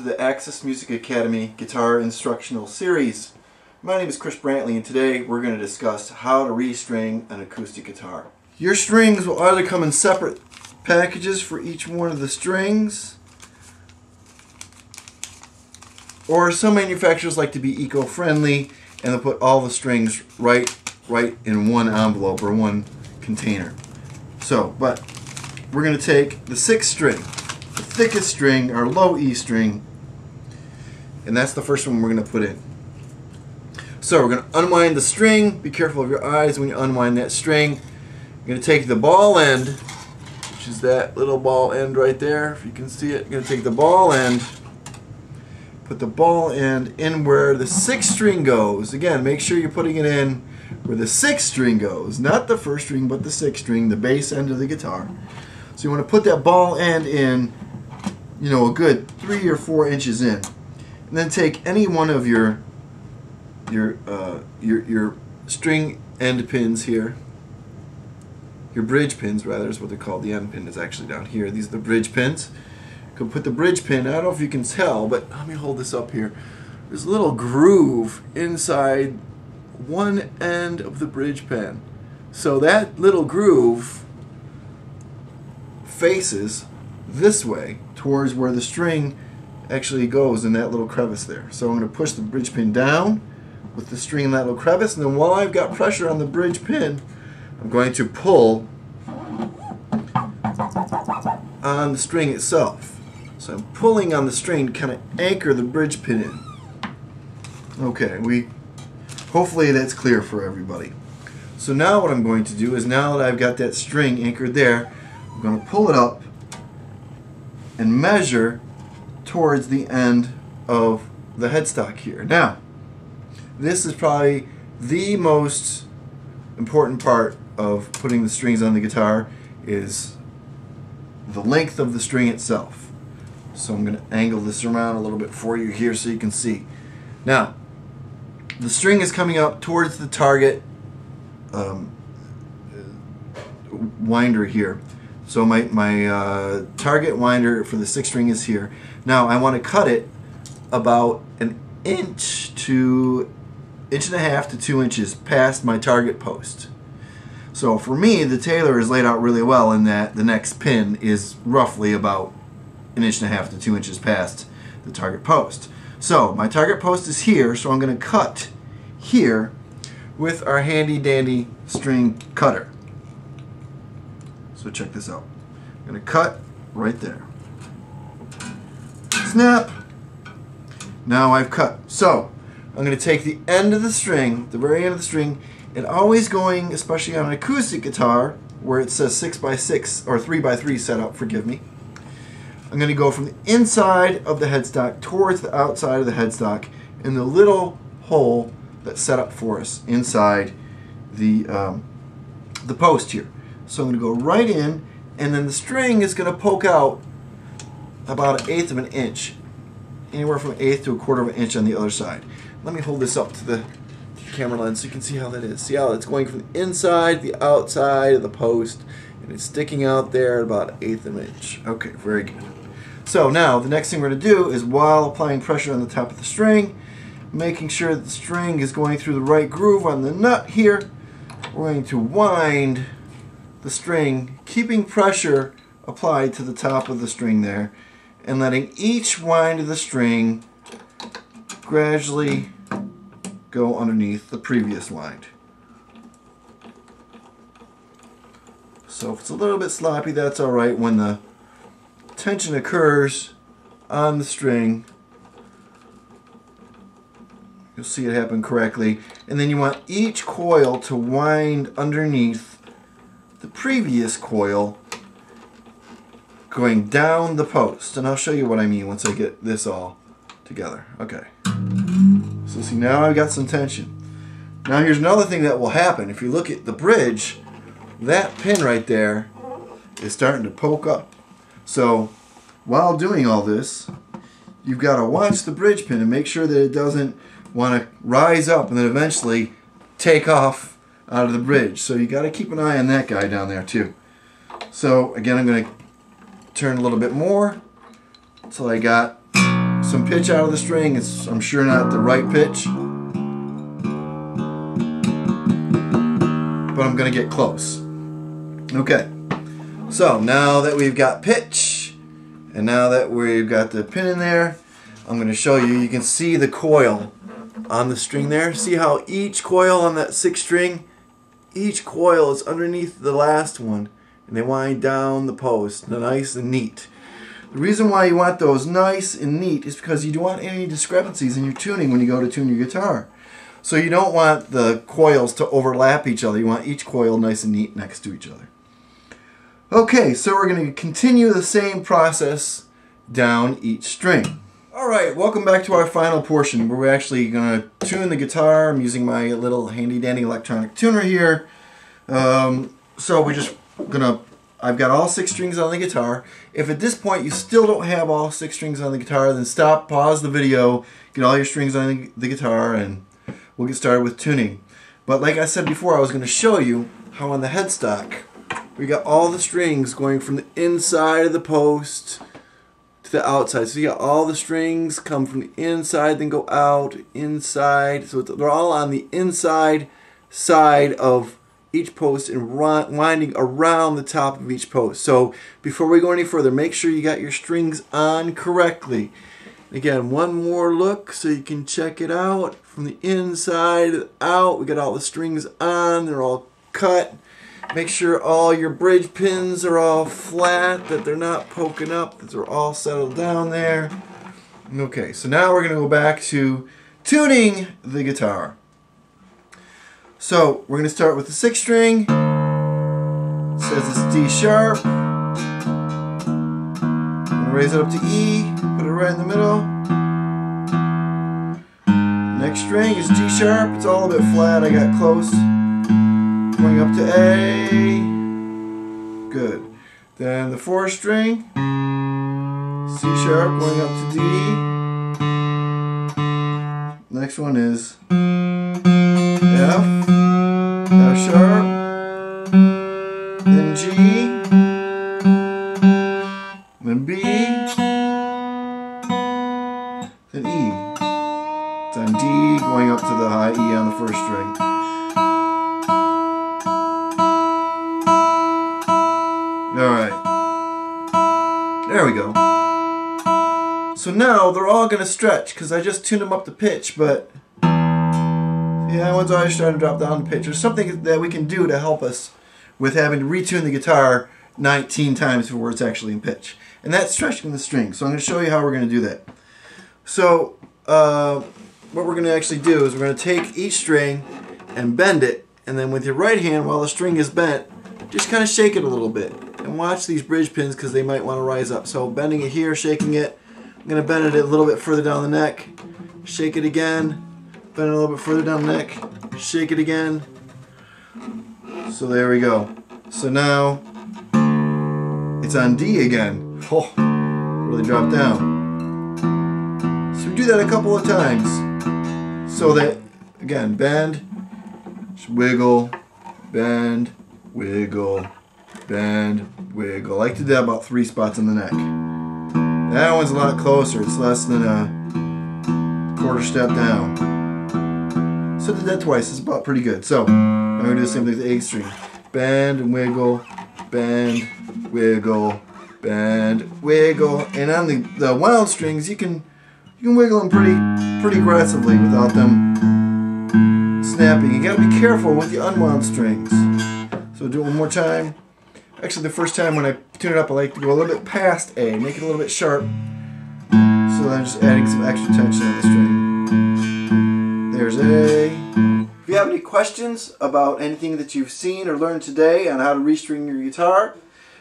the Access Music Academy Guitar Instructional Series. My name is Brantley, and today we're going to discuss how to restring an acoustic guitar. Your strings will either come in separate packages for each one of the strings, or some manufacturers like to be eco-friendly and they'll put all the strings right in one envelope or one container. But we're going to take the 6th string, the thickest string, our low E string, and that's the first one we're going to put in. So we're going to unwind the string. Be careful of your eyes when you unwind that string. You're going to take the ball end, which is that little ball end right there, if you can see it. You're going to take the ball end, put the ball end in where the 6th string goes. Again, make sure you're putting it in where the 6th string goes, not the 1st string, but the 6th string, the bass end of the guitar. So you want to put that ball end in, a good 3 or 4 inches in, and then take any one of your string end pins here, your bridge pins rather is what they're called. The end pin is actually down here. These are the bridge pins. Go put the bridge pin. I don't know if you can tell, but let me hold this up here. There's a little groove inside one end of the bridge pin. So that little groove faces this way towards where the string actually goes in that little crevice there. So I'm going to push the bridge pin down with the string in that little crevice, and then while I've got pressure on the bridge pin, I'm going to pull on the string itself. So I'm pulling on the string to kind of anchor the bridge pin in. Okay, hopefully that's clear for everybody. So now what I'm going to do is, now that I've got that string anchored there, I'm going to pull it up and measure towards the end of the headstock here. Now, this is probably the most important part of putting the strings on the guitar, is the length of the string itself. So I'm going to angle this around a little bit for you here so you can see. Now, the string is coming up towards the target winder here. So my target winder for the 6th string is here. Now I want to cut it about an inch to 1.5 to 2 inches past my target post. So for me, the tailor is laid out really well in that the next pin is roughly about 1.5 to 2 inches past the target post. So my target post is here, so I'm going to cut here with our handy dandy string cutter. So check this out. I'm going to cut right there. Snap! Now I've cut. So I'm going to take the end of the string, the very end of the string, and always going, especially on an acoustic guitar where it says 6x6 or 3x3 setup, forgive me. I'm going to go from the inside of the headstock towards the outside of the headstock in the little hole that's set up for us inside the post here. So I'm going to go right in, and then the string is going to poke out about 1/8 of an inch, anywhere from 1/8 to 1/4 of an inch on the other side. Let me hold this up to the camera lens so you can see how that is. See how it's going from the inside to the outside of the post, and it's sticking out there at about 1/8 of an inch. Okay, very good. So now the next thing we're going to do is, while applying pressure on the top of the string, making sure that the string is going through the right groove on the nut here, we're going to wind the string, keeping pressure applied to the top of the string there, and letting each wind of the string gradually go underneath the previous wind. So if it's a little bit sloppy, that's alright. When the tension occurs on the string, you'll see it happen correctly, and then you want each coil to wind underneath the previous coil, going down the post. And I'll show you what I mean once I get this all together. Okay. So see, now I've got some tension. Now here's another thing that will happen. If you look at the bridge, that pin right there is starting to poke up. So while doing all this, you've got to watch the bridge pin and make sure that it doesn't want to rise up and then eventually take off out of the bridge. So you got to keep an eye on that guy down there too. So again, I'm going to turn a little bit more until I got some some pitch out of the string. It's, I'm sure, not the right pitch, but I'm going to get close. Okay, so now that we've got pitch, and now that we've got the pin in there, I'm going to show you. You can see the coil on the string there. See how each coil on that 6th string, each coil is underneath the last one, and they wind down the post, nice and neat. The reason why you want those nice and neat is because you don't want any discrepancies in your tuning when you go to tune your guitar. So you don't want the coils to overlap each other. You want each coil nice and neat next to each other. Okay, so we're going to continue the same process down each string. Alright, welcome back to our final portion where we're actually going to tune the guitar. I'm using my little handy dandy electronic tuner here. So we're just going to, I've got all 6 strings on the guitar. If at this point you still don't have all 6 strings on the guitar, then stop, pause the video, get all your strings on the guitar, and we'll get started with tuning. But like I said before, I was going to show you how on the headstock we got all the strings going from the inside of the post to the outside. So you got all the strings come from the inside, then go out, inside. So they're all on the inside side of each post and winding around the top of each post. So before we go any further, make sure you got your strings on correctly. Again, one more look so you can check it out. From the inside out, we got all the strings on, they're all cut. Make sure all your bridge pins are all flat, that they're not poking up, that they're all settled down there. Okay, so now we're going to go back to tuning the guitar. So we're going to start with the 6th string. It says it's D sharp. I'm going to raise it up to E, put it right in the middle. Next string is G sharp. It's all a bit flat. I got close. Going up to A. Good. Then the 4th string, C sharp, going up to D. Next one is F, F sharp, then G, then B, then E. It's on D, going up to the high E on the 1st string. Alright, there we go. So now they're all going to stretch because I just tuned them up to pitch, but yeah, one's always starting to drop down to pitch. There's something that we can do to help us with having to retune the guitar 19 times before it's actually in pitch. And that's stretching the string. So I'm going to show you how we're going to do that. So what we're going to actually do is we're going to take each string and bend it, and then with your right hand, while the string is bent, just kind of shake it a little bit. And watch these bridge pins because they might want to rise up. So bending it here, shaking it. I'm going to bend it a little bit further down the neck. Shake it again. Bend it a little bit further down the neck. Shake it again. So there we go. So now it's on D again. Oh, really dropped down. So we do that a couple of times. So that, again, bend, wiggle, bend, wiggle, bend, wiggle. I like to do that about 3 spots on the neck. That one's a lot closer. It's less than a quarter step down. So I did that twice. It's about pretty good. So I'm going to do the same thing with the 8th string. Bend and wiggle, bend, wiggle, bend, wiggle. And on the wound strings, you can wiggle them pretty aggressively without them snapping. You got to be careful with the unwound strings. So do it one more time. Actually, the first time when I tune it up, I like to go a little bit past A, make it a little bit sharp. So I'm just adding some extra tension on the string. There's A. If you have any questions about anything that you've seen or learned today on how to restring your guitar,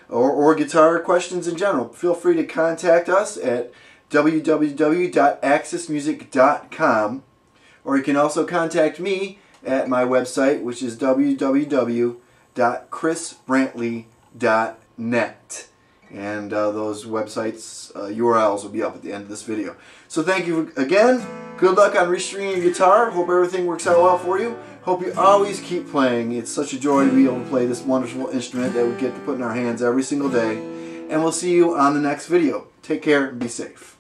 or guitar questions in general, feel free to contact us at www.axismusic.com, or you can also contact me at my website, which is www.chrisbrantley.net, and those websites URLs will be up at the end of this video. So thank you again. Good luck on restringing your guitar. Hope everything works out well for you. Hope you always keep playing. It's such a joy to be able to play this wonderful instrument that we get to put in our hands every single day. And we'll see you on the next video. Take care and be safe.